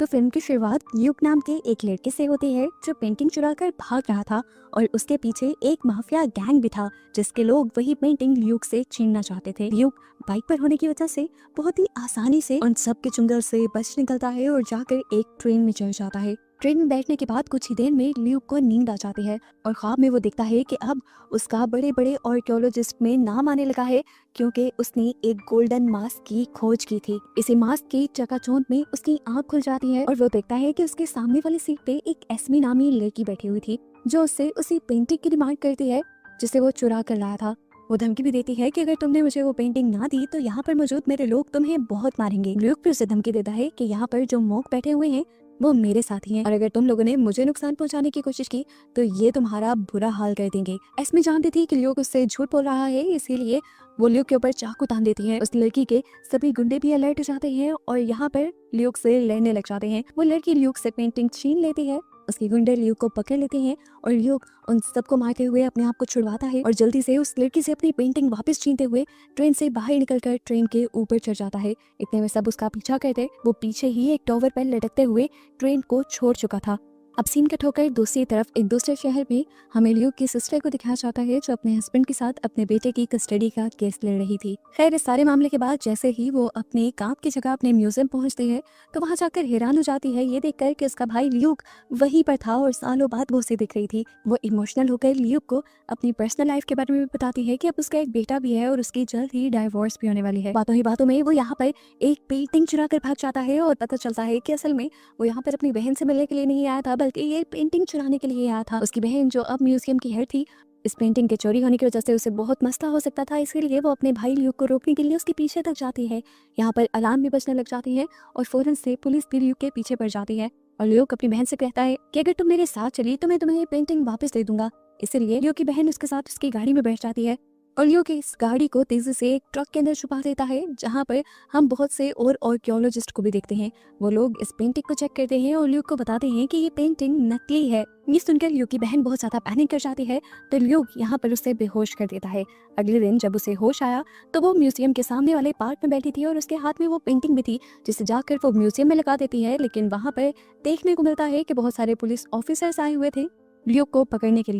तो फिल्म की शुरुआत ल्यूक नाम के एक लड़के से होती है जो पेंटिंग चुरा कर भाग रहा था और उसके पीछे एक माफिया गैंग भी था जिसके लोग वही पेंटिंग ल्यूक से छीनना चाहते थे। ल्यूक बाइक पर होने की वजह से बहुत ही आसानी से उन सब के चुंगल से बच निकलता है और जाकर एक ट्रेन में चढ़ जाता है। ट्रेन में बैठने के बाद कुछ ही देर में ल्यूक को नींद आ जाती है और ख्वाब में वो देखता है कि अब उसका बड़े बड़े आर्कियोलॉजिस्ट में नाम आने लगा है क्योंकि उसने एक गोल्डन मास्क की खोज की थी। इसी मास्क की चकाचौंध में उसकी आंख खुल जाती है और वो देखता है कि उसके सामने वाली सीट पे एक एस्मी नामी लड़की बैठी हुई थी जो उससे उसी पेंटिंग की डिमांड करती है जिसे वो चुरा कर लाया था। वो धमकी भी देती है कि अगर तुमने मुझे वो पेंटिंग ना दी तो यहाँ पर मौजूद मेरे लोग तुम्हें बहुत मारेंगे। ल्यूक फिर उसे धमकी देता है कि यहाँ पर जो मोक बैठे हुए हैं वो मेरे साथी हैं और अगर तुम लोगों ने मुझे नुकसान पहुंचाने की कोशिश की तो ये तुम्हारा बुरा हाल कर देंगे। एस्मी जानती थी कि ल्यूक उससे झूठ बोल रहा है, इसीलिए वो ल्यूक के ऊपर चाकू तान देती है। उस लड़की के सभी गुंडे भी अलर्ट हो जाते हैं और यहाँ पर ल्यूक से लड़ने लग जाते हैं। वो लड़की ल्यूक से पेंटिंग छीन लेती है, उसके गुंडे ल्यूक को पकड़ लेते हैं और ल्यूक उन सबको मारते हुए अपने आप को छुड़वाता है और जल्दी से उस लड़की से अपनी पेंटिंग वापस छीनते हुए ट्रेन से बाहर निकलकर ट्रेन के ऊपर चढ़ जाता है। इतने में सब उसका पीछा करते वो पीछे ही एक टॉवर पर लटकते हुए ट्रेन को छोड़ चुका था। अब सीन कट होकर दूसरी तरफ एक दूसरे शहर में हमें ल्यूक की सिस्टर को दिखाया जाता है जो अपने हस्बैंड के साथ अपने बेटे की कस्टडी का केस लड़ रही थी। खैर इस सारे मामले के बाद जैसे ही वो अपने काम की जगह अपने म्यूजियम पहुंचती है तो वहां जाकर हैरान हो जाती है ये देखकर कि उसका भाई ल्यूक वहीं पर था और सालों बाद वो उसे दिख रही थी। वो इमोशनल होकर ल्यूक को अपनी पर्सनल लाइफ के बारे में भी बताती है कि अब उसका एक बेटा भी है और उसकी जल्द ही डाइवोर्स भी होने वाली है। बातों ही बातों में वो यहाँ पर एक पेंटिंग चुरा कर भाग जाता है और पता चलता है कि असल में वो यहाँ पर अपनी बहन से मिलने के लिए नहीं आया था बल्कि ये पेंटिंग चुराने के लिए आया था। उसकी बहन जो अब म्यूजियम की हेड थी, इस पेंटिंग के चोरी होने की वजह से उसे बहुत मसला हो सकता था, इसलिए वो अपने भाई ल्यूक को रोकने के लिए उसके पीछे तक जाती है। यहाँ पर अलार्म भी बजने लग जाती है और फौरन से पुलिस भी ल्यूक के पीछे पड़ जाती है और ल्यूक अपनी बहन से कहता है कि अगर तुम मेरे साथ चली तो मैं तुम्हें ये पेंटिंग वापस दे दूंगा। इसलिए ल्यूक की बहन उसके साथ उसकी गाड़ी में बैठ जाती है और ल्यूक इस गाड़ी को तेजी से एक ट्रक के अंदर छुपा देता है जहाँ पर हम बहुत से और आर्कियोलॉजिस्ट को भी देखते हैं। वो लोग इस पेंटिंग को चेक करते हैं और ल्यूक को बताते हैं कि ये पेंटिंग नकली है। ये सुनकर ल्यूक की बहन बहुत ज्यादा पैनिक कर जाती है तो ल्यूक यहाँ पर उसे बेहोश कर देता है। अगले दिन जब उसे होश आया तो वो म्यूजियम के सामने वाले पार्क में बैठी थी और उसके हाथ में वो पेंटिंग भी थी जिसे जाकर वो म्यूजियम में लगा देती है। लेकिन वहाँ पर देखने को मिलता है कि बहुत सारे पुलिस ऑफिसर्स आए हुए थे ल्यूक को पकड़ने के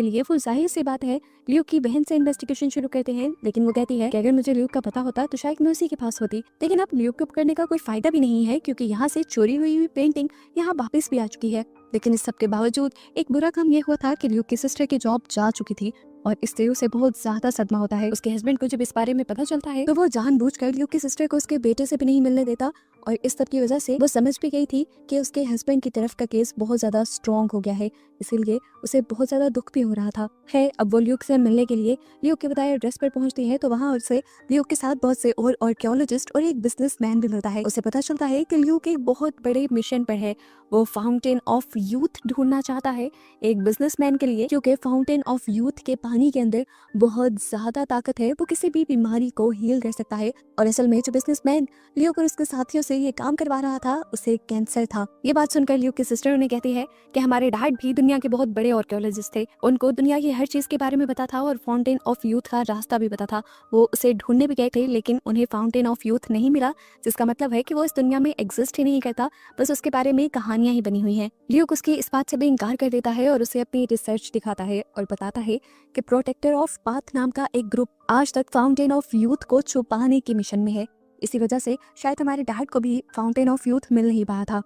लिए। वो जाहिर सी बात है ल्यूक की बहन से इन्वेस्टिगेशन शुरू करते हैं, लेकिन वो कहती है कि अगर मुझे ल्यूक का पता होता तो शायद मैं उसी के पास होती। लेकिन अब ल्यूक को पकड़ने का कोई फायदा भी नहीं है क्योंकि यहाँ से चोरी हुई पेंटिंग यहाँ वापस भी आ चुकी है। लेकिन इस सब के बावजूद एक बुरा काम यह हुआ था कि ल्यूक की सिस्टर की जॉब जा चुकी थी और इससे उसे बहुत ज्यादा सदमा होता है। उसके हस्बैंड को जब इस बारे में पता चलता है तो वो जानबूझकर ल्यूक की सिस्टर को उसके बेटे से भी नहीं मिलने देता और इस सब की वजह से वो समझ भी गई थी कि उसके हस्बैंड की तरफ का केस बहुत ज्यादा स्ट्रॉन्ग हो गया है, इसीलिए उसे बहुत ज्यादा दुख भी हो रहा था। है अब वो ल्यूक से मिलने के लिए ल्यूक के बताए एड्रेस पर पहुंचती है तो वहाँ उसे ल्यूक के साथ बहुत से और आर्कियोलॉजिस्ट और एक बिजनेसमैन भी मिलता है। उसे पता चलता है कि ल्यूक एक बहुत बड़े मिशन पर है, वो फाउंटेन ऑफ यूथ ढूंढना चाहता है एक बिजनेसमैन के लिए क्योंकि फाउंटेन ऑफ यूथ के पानी के अंदर बहुत ज्यादा ताकत है, वो किसी भी बीमारी को हील कर सकता है। और असल में जो बिजनेसमैन ल्यूक और उसके साथियों से ये काम करवा रहा था उसे कैंसर था। ये बात सुनकर ल्यूक की सिस्टर उन्हें कहती है कि हमारे डैड भी दुनिया के बहुत बड़े आर्कियोलॉजिस्ट थे, उनको दुनिया की हर चीज के बारे में पता था और फाउंटेन ऑफ यूथ का रास्ता भी पता था। वो उसे ढूंढने भी गए थे लेकिन उन्हें फाउंटेन ऑफ यूथ नहीं मिला, जिसका मतलब है कि वो इस दुनिया में एग्जिस्ट ही नहीं करता, बस उसके बारे में कहानियां ही बनी हुई हैं। ल्यूक उसकी इस बात से भी इनकार कर देता है और उसे अपनी रिसर्च दिखाता है और बताता है कि प्रोटेक्टर ऑफ पाथ नाम का एक ग्रुप आज तक फाउंटेन ऑफ यूथ को छुपाने के मिशन में है, इसी वजह से शायद हमारे डैड को भी फाउंटेन ऑफ यूथ मिल नहीं पाया था।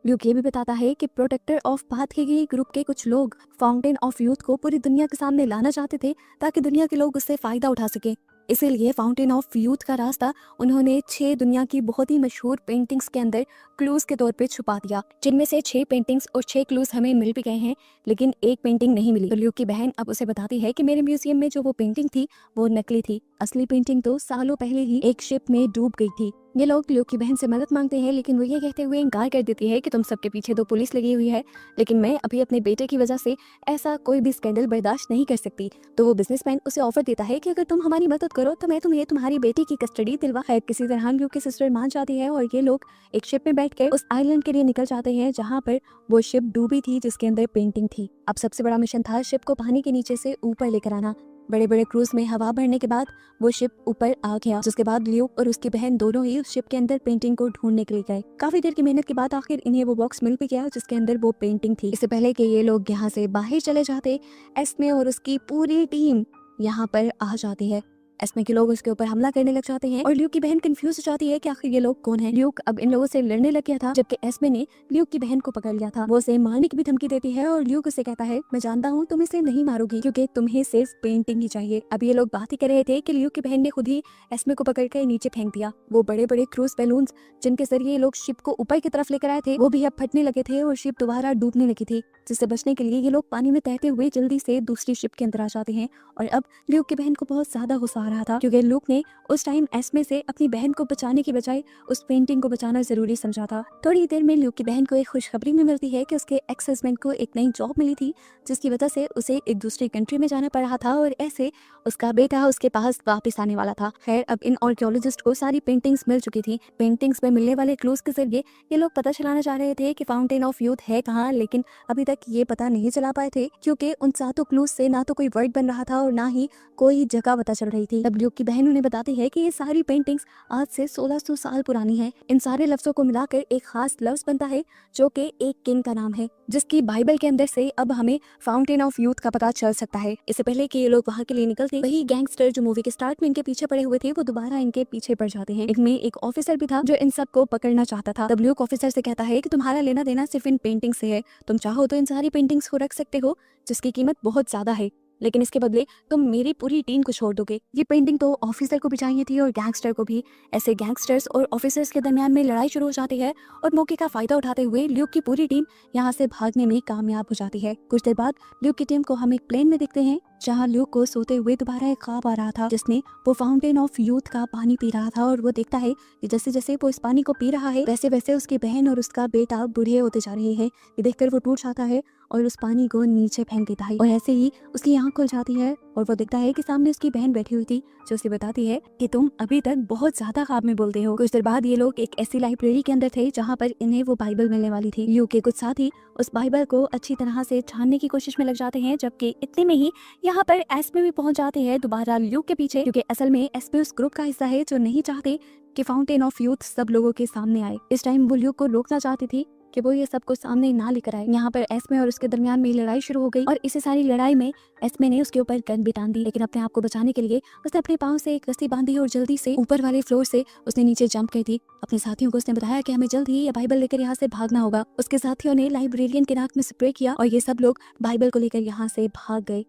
ल्यूक ये भी बताता है कि प्रोटेक्टर ऑफ पाथ के ही ग्रुप के कुछ लोग फाउंटेन ऑफ यूथ को पूरी दुनिया के सामने लाना चाहते थे ताकि दुनिया के लोग उससे फायदा उठा सके। इसीलिए फाउंटेन ऑफ यूथ का रास्ता उन्होंने 6 दुनिया की बहुत ही मशहूर पेंटिंग्स के अंदर क्लूज के तौर पे छुपा दिया, जिनमें से 6 पेंटिंग्स और 6 क्लूज हमें मिल भी गए हैं लेकिन एक पेंटिंग नहीं मिली। तो ल्यूक की बहन अब उसे बताती है कि मेरे म्यूजियम में जो वो पेंटिंग थी वो नकली थी, असली पेंटिंग तो सालों पहले ही एक शिप में डूब गई थी। ये लोग ल्यूक की बहन से मदद मांगते हैं लेकिन वो ये कहते हुए इनकार कर देती है कि तुम सबके पीछे तो पुलिस लगी हुई है, लेकिन मैं अभी अपने बेटे की वजह से ऐसा कोई भी स्कैंडल बर्दाश्त नहीं कर सकती। तो वो बिजनेसमैन उसे ऑफर देता है कि अगर तुम हमारी मदद करो तो मैं तुम्हें तुम्हारी बेटी की कस्टडी दिलवा। खैर किसी तरह ल्यूक की सिस्टर मान जाती है और ये लोग एक शिप में बैठकर उस आइलैंड के लिए निकल जाते हैं जहाँ पर वो शिप डूबी थी जिसके अंदर पेंटिंग थी। अब सबसे बड़ा मिशन था शिप को पानी के नीचे से ऊपर लेकर आना। बड़े बड़े क्रूज में हवा भरने के बाद वो शिप ऊपर आ गया, जिसके बाद ल्यूक और उसकी बहन दोनों ही उस शिप के अंदर पेंटिंग को ढूंढने के लिए गए। काफी देर की मेहनत के बाद आखिर इन्हें वो बॉक्स मिल भी गया जिसके अंदर वो पेंटिंग थी। इससे पहले कि ये लोग यहाँ से बाहर चले जाते, एस्मे और उसकी पूरी टीम यहाँ पर आ जाती है। एस्मे के लोग उसके ऊपर हमला करने लग जाते हैं और ल्यूक की बहन कंफ्यूज हो जाती है कि आखिर ये लोग कौन हैं। ल्यूक अब इन लोगों से लड़ने लग गया था, जबकि एस्मे ने ल्यूक की बहन को पकड़ लिया था। वो उसे मारने की भी धमकी देती है और ल्यूक उसे कहता है, मैं जानता हूँ तुम इसे नहीं मारोगी क्योंकि तुम्हें सिर्फ पेंटिंग ही चाहिए। अब ये लोग बात ही कर रहे थे कि ल्यूक की बहन ने खुद ही एस्मे को पकड़कर नीचे फेंक दिया। वो बड़े बड़े क्रूज बैलून्स जिनके जरिए ये लोग शिप को ऊपर की तरफ लेकर आए थे, वो भी अब फटने लगे थे और शिप दोबारा डूबने लगी थी, जिससे बचने के लिए ये लोग पानी में तैरते हुए जल्दी से दूसरी शिप के अंदर आ जाते हैं। और अब ल्यूक की बहन को बहुत ज्यादा गुस्सा आ रहा था क्योंकि ल्यूक ने उस टाइम एस्मे से अपनी बहन को बचाने की बजाय उस पेंटिंग को बचाना जरूरी समझा था। थोड़ी देर में ल्यूक की बहन को एक खुशखबरी में मिलती है कि उसके एक्स हस्बैंड को एक नई जॉब मिली थी, जिसकी वजह से उसे एक दूसरी कंट्री में जाना पड़ रहा था और ऐसे उसका बेटा उसके पास वापस आने वाला था। खैर, अब इन आर्कियोलॉजिस्ट को सारी पेंटिंग्स मिल चुकी थी। पेंटिंग्स में मिलने वाले क्लूज के जरिए ये लोग पता चलाना चाह रहे थे कि फाउंटेन ऑफ यूथ है कहाँ, लेकिन अभी तक ये पता नहीं चला पाए थे क्योंकि उन सातों क्लूज से ना तो कोई वर्ड बन रहा था और ना ही कोई जगह पता चल रही थी। तब ल्यूक की बहन उन्हें बताती है कि ये सारी पेंटिंग्स आज से 1600 साल पुरानी है। इन सारे लफ्जों को मिलाकर एक खास लफ्ज बनता है जो कि एक किंग का नाम है, जिसकी बाइबल के अंदर से अब हमें फाउंटेन ऑफ यूथ का पता चल सकता है। इससे पहले कि ये लोग वहाँ के लिए निकलते, वही गैंगस्टर जो मूवी के स्टार्ट में इनके पीछे पड़े हुए थे वो दोबारा इनके पीछे पड़ जाते हैं। इनमें एक ऑफिसर भी था जो इन सबको पकड़ना चाहता था। तब ल्यूक ऑफिसर से कहता है कि तुम्हारा लेना देना सिर्फ इन पेंटिंग से है, तुम चाहो तो इन सारी पेंटिंग्स को रख सकते हो जिसकी कीमत बहुत ज्यादा है, लेकिन इसके बदले तुम मेरी पूरी टीम को छोड़ दोगे। ये पेंटिंग तो ऑफिसर को भी चाहिए थी और गैंगस्टर को भी। ऐसे गैंगस्टर्स और ऑफिसर्स के दरमियान में लड़ाई शुरू हो जाती है और मौके का फायदा उठाते हुए ल्यूक की पूरी टीम यहाँ से भागने में कामयाब हो जाती है। कुछ देर बाद ल्यूक की टीम को हम एक प्लेन में देखते हैं जहाँ ल्यूक को सोते हुए दोबारा एक ख्वाब आ रहा था जिसमें वो फाउंटेन ऑफ यूथ का पानी पी रहा था और वो देखता है कि जैसे जैसे वो इस पानी को पी रहा है वैसे वैसे उसकी बहन और उसका बेटा बूढ़े होते जा रहे हैं। ये देखकर वो टूट जाता है और उस पानी को नीचे फेंक देता है और ऐसे ही उसकी आंख खुल जाती है और वो देखता है कि सामने उसकी बहन बैठी हुई थी जो उसे बताती है कि तुम अभी तक बहुत ज्यादा ख्वाब में बोलते हो। कुछ देर बाद ये लोग एक ऐसी लाइब्रेरी के अंदर थे जहाँ पर इन्हें वो बाइबल मिलने वाली थी। ल्यूक के कुछ साथी उस बाइबल को अच्छी तरह से छानने की कोशिश में लग जाते हैं, जबकि इतने में ही यहाँ पर एस्मे भी पहुंच जाते हैं दोबारा ल्यूक के पीछे, क्योंकि असल में एस्मे उस ग्रुप का हिस्सा है जो नहीं चाहते कि फाउंटेन ऑफ यूथ सब लोगों के सामने आए। इस टाइम वो ल्यूक को रोकना चाहती थी कि वो ये सब कुछ सामने ना लेकर आए। यहाँ पर एस्मे और उसके दरमियान में लड़ाई शुरू हो गई और इसी सारी लड़ाई में एस्मे ने उसके ऊपर गन भी तान दी, लेकिन अपने आप को बचाने के लिए उसने अपने पाँव से एक रस्सी बांधी और जल्दी से ऊपर वाले फ्लोर से उसने नीचे जंप की थी। अपने साथियों को उसने बताया कि हमें जल्द ही ये बाइबल लेकर यहाँ से भागना होगा। उसके साथियों ने लाइब्रेरियन के नाक में स्प्रे किया और ये सब लोग बाइबल को लेकर यहाँ से भाग गए।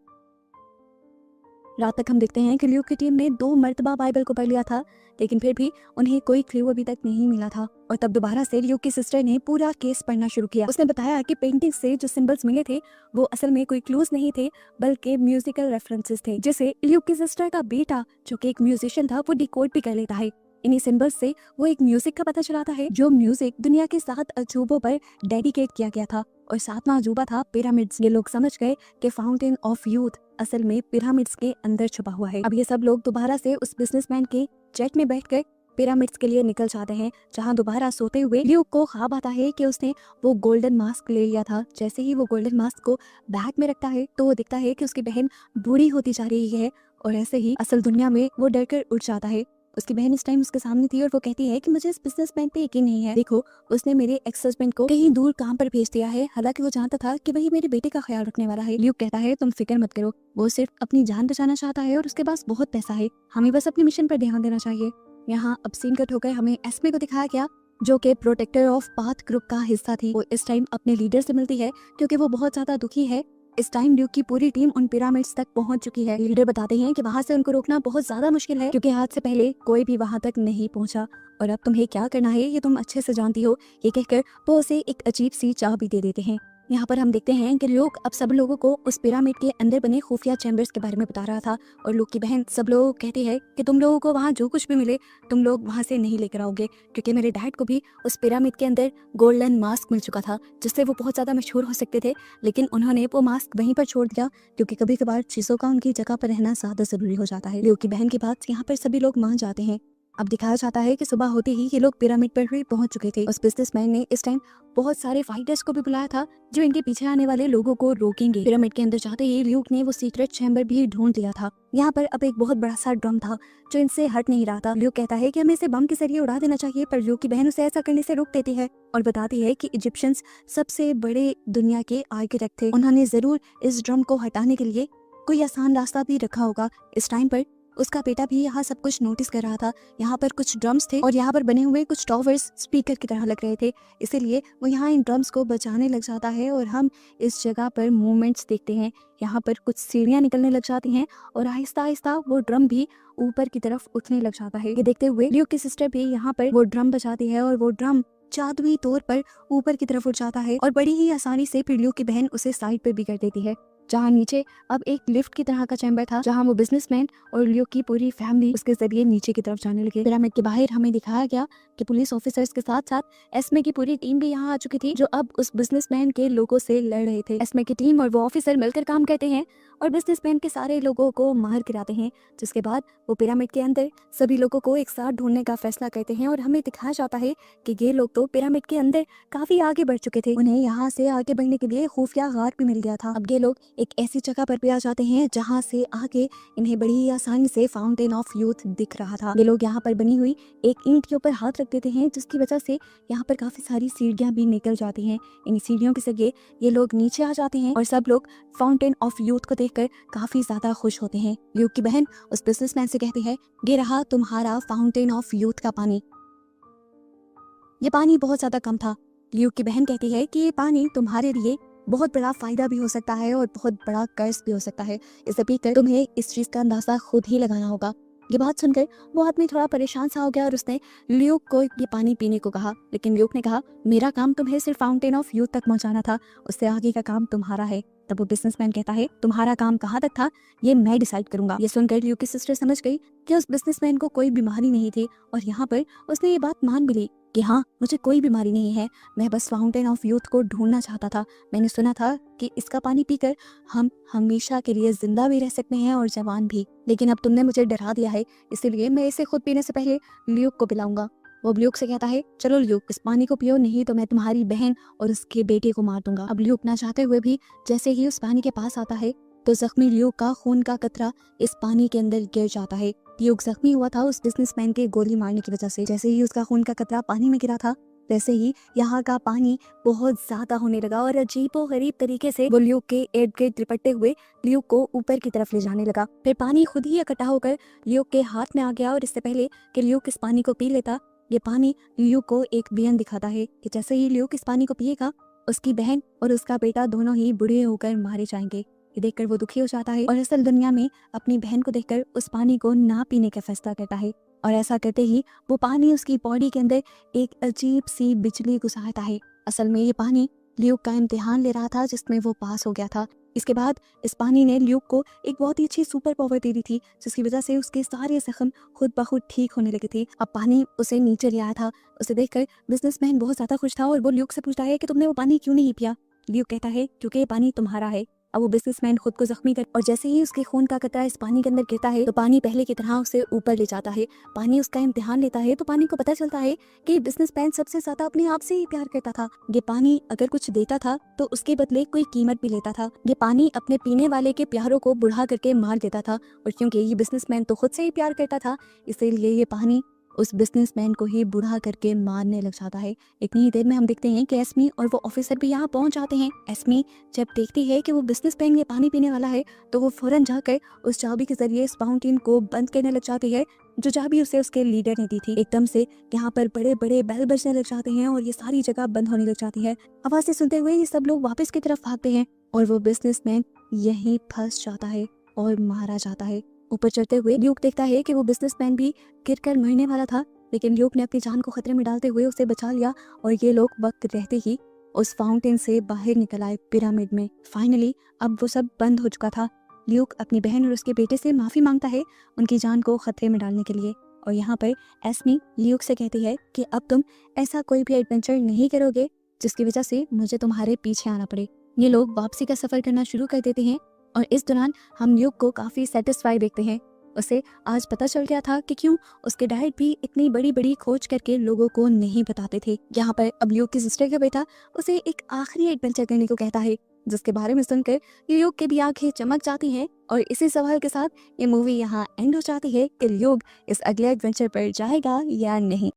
रात तक हम देखते हैं कि ल्यूक की टीम ने 2 मर्तबा बाइबल को पढ़ लिया था, लेकिन फिर भी उन्हें कोई क्लू अभी तक नहीं मिला था। और तब दोबारा से ल्यूक की सिस्टर ने पूरा केस पढ़ना शुरू किया। उसने बताया कि पेंटिंग से जो सिंबल्स मिले थे वो असल में कोई क्लूज नहीं थे बल्कि म्यूजिकल रेफरेंसेस थे, जिसे ल्यूक की सिस्टर का बेटा जो कि एक म्यूजिशियन था वो डिकोड भी कर लेता है। इन्हीं सिंबल्स से वो एक म्यूजिक का पता चलाता है जो म्यूजिक दुनिया के 7 अजूबों पर डेडिकेट किया गया था और 7वां अजूबा था पिरामिड्स। ये लोग समझ गए कि फाउंटेन ऑफ यूथ असल में पिरामिड्स के अंदर छुपा हुआ है। अब ये सब लोग दोबारा से उस बिजनेसमैन के जेट में बैठकर पिरामिड्स के लिए निकल जाते हैं, जहां दोबारा सोते हुए ल्यूक को ख्वाब आता है कि उसने वो गोल्डन मास्क ले लिया था। जैसे ही वो गोल्डन मास्क को बैग में रखता है तो वो दिखता है कि उसकी बहन बूढ़ी होती जा रही है और ऐसे ही असल दुनिया में वो डरकर उठ जाता है। उसकी बहन इस टाइम उसके सामने थी और वो कहती है कि मुझे इस बिजनेसमैन पे यकीन नहीं है। देखो, उसने मेरे एक्स हस्बैंड को कहीं दूर काम पर भेज दिया है, हालांकि वो जानता था कि वही मेरे बेटे का ख्याल रखने वाला है। ल्यूक कहता है तुम फिक्र मत करो, वो सिर्फ अपनी जान बचाना चाहता है और उसके पास बहुत पैसा है, हमें बस अपने मिशन पर ध्यान देना चाहिए। यहाँ अब सीन कट होकर हमें एस्मे को दिखाया गया जो कि प्रोटेक्टर ऑफ पाथ ग्रुप का हिस्सा थी। वो इस टाइम अपने लीडर से मिलती है क्योंकि वो बहुत ज्यादा दुखी है। इस टाइम ल्यूक की पूरी टीम उन पिरामिड्स तक पहुंच चुकी है। लीडर बताते हैं कि वहां से उनको रोकना बहुत ज्यादा मुश्किल है क्योंकि आज से पहले कोई भी वहां तक नहीं पहुंचा और अब तुम्हें क्या करना है ये तुम अच्छे से जानती हो। ये कहकर वो उसे एक अजीब सी चाबी दे देते हैं। यहाँ पर हम देखते हैं कि ल्यूक अब सब लोगों को उस पिरामिड के अंदर बने खुफिया चैम्बर्स के बारे में बता रहा था और ल्यूक की बहन सब लोगों को कहती है कि तुम लोगों को वहाँ जो कुछ भी मिले तुम लोग वहाँ से नहीं लेकर आओगे, क्योंकि मेरे डैड को भी उस पिरामिड के अंदर गोल्डन मास्क मिल चुका था जिससे वो बहुत ज़्यादा मशहूर हो सकते थे, लेकिन उन्होंने वो मास्क वहीं पर छोड़ दिया क्योंकि कभी कभार चीज़ों का उनकी जगह पर रहना ज़्यादा ज़रूरी हो जाता है। ल्यूक की बहन की बात यहाँ पर सभी लोग मान जाते हैं अब दिखाया जाता है कि सुबह होते ही ये लोग पिरामिड पर ही पहुंच चुके थे। उस बिजनेसमैन ने इस टाइम बहुत सारे फाइटर्स को भी बुलाया था जो इनके पीछे आने वाले लोगों को रोकेंगे। पिरामिड के अंदर जाते ही ल्यूक ने वो सीक्रेट चैम्बर भी ढूंढ लिया था। यहाँ पर अब एक बहुत बड़ा सा ड्रम था जो इनसे हट नहीं रहा था। ल्यूक कहता है कि हमें इसे बम के जरिए उड़ा देना चाहिए, पर ल्यूक की बहन उसे ऐसा करने से रोक देती है और बताती है कि इजिप्शियंस सबसे बड़े दुनिया के आर्किटेक्ट थे, उन्होंने जरूर इस ड्रम को हटाने के लिए कोई आसान रास्ता भी रखा होगा। इस टाइम पर उसका बेटा भी यहाँ सब कुछ नोटिस कर रहा था। यहाँ पर कुछ ड्रम्स थे और यहाँ पर बने हुए कुछ टॉवर्स स्पीकर की तरह लग रहे थे, इसीलिए वो यहाँ इन ड्रम्स को बचाने लग जाता है और हम इस जगह पर मूवमेंट्स देखते हैं। यहाँ पर कुछ सीढ़ियाँ निकलने लग जाती हैं और आहिस्ता आहिस्ता वो ड्रम भी ऊपर की तरफ उठने लग जाता है। ये देखते हुए ल्यूक की सिस्टर भी यहाँ पर वो ड्रम बचाती है और वो ड्रम जादुई तौर पर ऊपर की तरफ उठ जाता है और बड़ी ही आसानी से फिर ल्यूक की बहन उसे साइड पर भी कर देती है। जहाँ नीचे अब एक लिफ्ट की तरह का चैम्बर था जहाँ वो बिजनेसमैन और ल्यूक की पूरी फैमिली उसके जरिए नीचे की तरफ जाने लगे। पिरामिड के बाहर हमें दिखाया गया कि पुलिस ऑफिसर्स के साथ साथ एस्मे की पूरी टीम भी यहाँ आ चुकी थी जो अब उस बिजनेसमैन के लोगों से लड़ रहे थे। एस्मे की टीम और वो ऑफिसर मिलकर काम करते हैं और बिजनेसमैन के सारे लोगों को मार गिराते हैं, जिसके बाद वो पिरामिड के अंदर सभी लोगों को एक साथ ढूंढने का फैसला करते हैं और हमें दिखाया जाता है कि ये लोग तो पिरामिड के अंदर काफी आगे बढ़ चुके थे, उन्हें यहाँ से आगे बढ़ने के लिए खुफिया गार भी मिल गया था। अब ये लोग एक ऐसी जगह पर भी आ जाते हैं जहाँ से आगे इन्हें बड़ी ही आसानी से फाउंटेन ऑफ यूथ दिख रहा था। ये लोग यहाँ पर बनी हुई एक ईंट के ऊपर हाथ रख देते हैं जिसकी वजह से यहाँ पर काफी सारी सीढ़ियाँ भी निकल जाती हैं। इन सीढ़ियों के जरिए ये लोग नीचे आ जाते हैं और सब लोग फाउंटेन ऑफ यूथ को देखकर काफी ज्यादा खुश होते हैं। ल्यूक की बहन उस बिजनेसमैन से कहती है, ये रहा तुम्हारा फाउंटेन ऑफ यूथ का पानी। ये पानी बहुत ज्यादा कम था। ल्यूक की बहन कहती है कि ये पानी तुम्हारे लिए बहुत बड़ा फायदा भी हो सकता है और बहुत बड़ा कर्ज भी हो सकता है, इसे पीकर तुम्हें इस चीज का अंदाजा खुद ही लगाना होगा। ये बात सुनकर वो आदमी थोड़ा परेशान सा हो गया और उसने ल्यूक को ये पानी पीने को कहा, लेकिन ल्यूक ने कहा, मेरा काम तुम्हें सिर्फ फाउंटेन ऑफ यूथ तक पहुंचाना था, उससे आगे का काम तुम्हारा है। तब वो बिजनेसमैन कहता है, तुम्हारा काम कहाँ तक था ये मैं डिसाइड करूंगा। ये सुनकर ल्यूक की सिस्टर समझ गई कि उस बिजनेसमैन को कोई बीमारी नहीं थी और यहाँ पर उसने ये बात मान भी ली कि हाँ, मुझे कोई बीमारी नहीं है, मैं बस फाउंटेन ऑफ यूथ को ढूंढना चाहता था। मैंने सुना था कि इसका पानी पीकर हम हमेशा के लिए जिंदा भी रह सकते हैं और जवान भी, लेकिन अब तुमने मुझे डरा दिया है, इसीलिए मैं इसे खुद पीने से पहले ल्यूक को पिलाऊंगा। वो ल्यूक से कहता है, चलो ल्यूक इस पानी को पियो, नहीं तो मैं तुम्हारी बहन और उसके बेटे को मार दूंगा। अब ल्यूक ना चाहते हुए भी जैसे ही उस पानी के पास आता है तो जख्मी ल्यूक का खून का कतरा इस पानी के अंदर गिर जाता है। ल्यूक जख्मी हुआ था उस बिजनेसमैन के गोली मारने की वजह से। जैसे ही उसका खून का कतरा पानी में गिरा था वैसे ही यहाँ का पानी बहुत ज्यादा होने लगा और अजीबोगरीब तरीके से वो ल्यूक के इर्द गिर्द लिपटते हुए ल्यूक को ऊपर की तरफ ले जाने लगा। फिर पानी खुद ही इकट्ठा होकर ल्यूक के हाथ में आ गया और इससे पहले कि ल्यूक इस पानी को पी लेता, ये पानी ल्यूक को एक विजन दिखाता है कि जैसे ही ल्यूक इस पानी को पिएगा उसकी बहन और उसका बेटा दोनों ही बूढ़े होकर मारे जाएंगे। ये देखकर वो दुखी हो जाता है और असल दुनिया में अपनी बहन को देखकर उस पानी को ना पीने का फैसला करता है और ऐसा करते ही वो पानी उसकी बॉडी के अंदर एक अजीब सी बिजली गुजारता है। असल में ये पानी ल्यूक का इम्तिहान ले रहा था जिसमें वो पास हो गया था। इसके बाद इस पानी ने ल्यूक को एक बहुत ही अच्छी सुपर पावर दे दी थी जिसकी वजह से उसके सारे जख्म खुद ब खुद ठीक होने लगे थे। अब पानी उसे नीचे ले आया था। उसे देखकर बिजनेसमैन बहुत ज्यादा खुश था और वो ल्यूक से पूछता है कि तुमने वो पानी क्यों नहीं पिया। ल्यूक कहता है क्योंकि ये पानी तुम्हारा है। अब वो बिजनेसमैन खुद को जख्मी कर और जैसे ही उसके खून का कतरा इस पानी के अंदर गिरता है तो पानी पहले की तरह उसे ऊपर ले जाता है। पानी उसका इम्तिहान लेता है तो पानी को पता चलता है कि बिजनेसमैन सबसे ज्यादा अपने आप से ही प्यार करता था। ये पानी अगर कुछ देता था तो उसके बदले कोई कीमत भी लेता था। ये पानी अपने पीने वाले के प्यारों को बुढ़ा करके मार देता था और क्योंकि ये बिजनेसमैन तो खुद से ही प्यार करता था इसीलिए ये पानी उस बिजनेसमैन को ही बुढ़ा करके मारने लग जाता है। इतनी ही देर में हम देखते हैं कि एस्मी और वो ऑफिसर भी यहाँ पहुंच जाते हैं। एस्मी जब देखती है कि वो बिजनेसमैन ये पानी पीने वाला है तो वो फौरन जाकर उस चाबी के जरिए इस फाउंटेन को बंद करने लग जाती है जो चाबी उसे उसके लीडर ने दी थी। एकदम से यहाँ पर बड़े बड़े बेल बजने लग जाते हैं और ये सारी जगह बंद होने लग जाती है। आवाज़ें सुनते हुए ये सब लोग वापस की तरफ भागते हैं और वो बिजनेसमैन यहीं फंस जाता है और मारा जाता है। ऊपर चढ़ते हुए ल्यूक देखता है कि वो बिजनेसमैन भी गिरकर मरने वाला था, लेकिन ल्यूक ने अपनी जान को खतरे में डालते हुए उसे बचा लिया और ये लोग वक्त रहते ही उस फाउंटेन से बाहर निकल आए पिरामिड में। फाइनली अब वो सब बंद हो चुका था। ल्यूक अपनी बहन और उसके बेटे से माफी मांगता है उनकी जान को खतरे में डालने के लिए और यहाँ पर एस्मी ल्यूक से कहती है कि अब तुम ऐसा कोई भी एडवेंचर नहीं करोगे जिसकी वजह से मुझे तुम्हारे पीछे आना पड़े। ये लोग वापसी का सफर करना शुरू कर देते हैं और इस दौरान हम ल्यूक को काफी सेटिस्फाई देखते हैं। उसे आज पता चल गया था कि क्यों उसके डैड भी इतनी बड़ी बड़ी खोज करके लोगों को नहीं बताते थे। यहाँ पर अब ल्यूक की सिस्टर का बेटा उसे एक आखिरी एडवेंचर करने को कहता है, जिसके बारे में सुनकर ल्यूक की भी आंखें चमक जाती हैं। और इसी सवाल के साथ ये मूवी यहाँ एंड हो जाती है कि ल्यूक इस अगले एडवेंचर पर जाएगा या नहीं।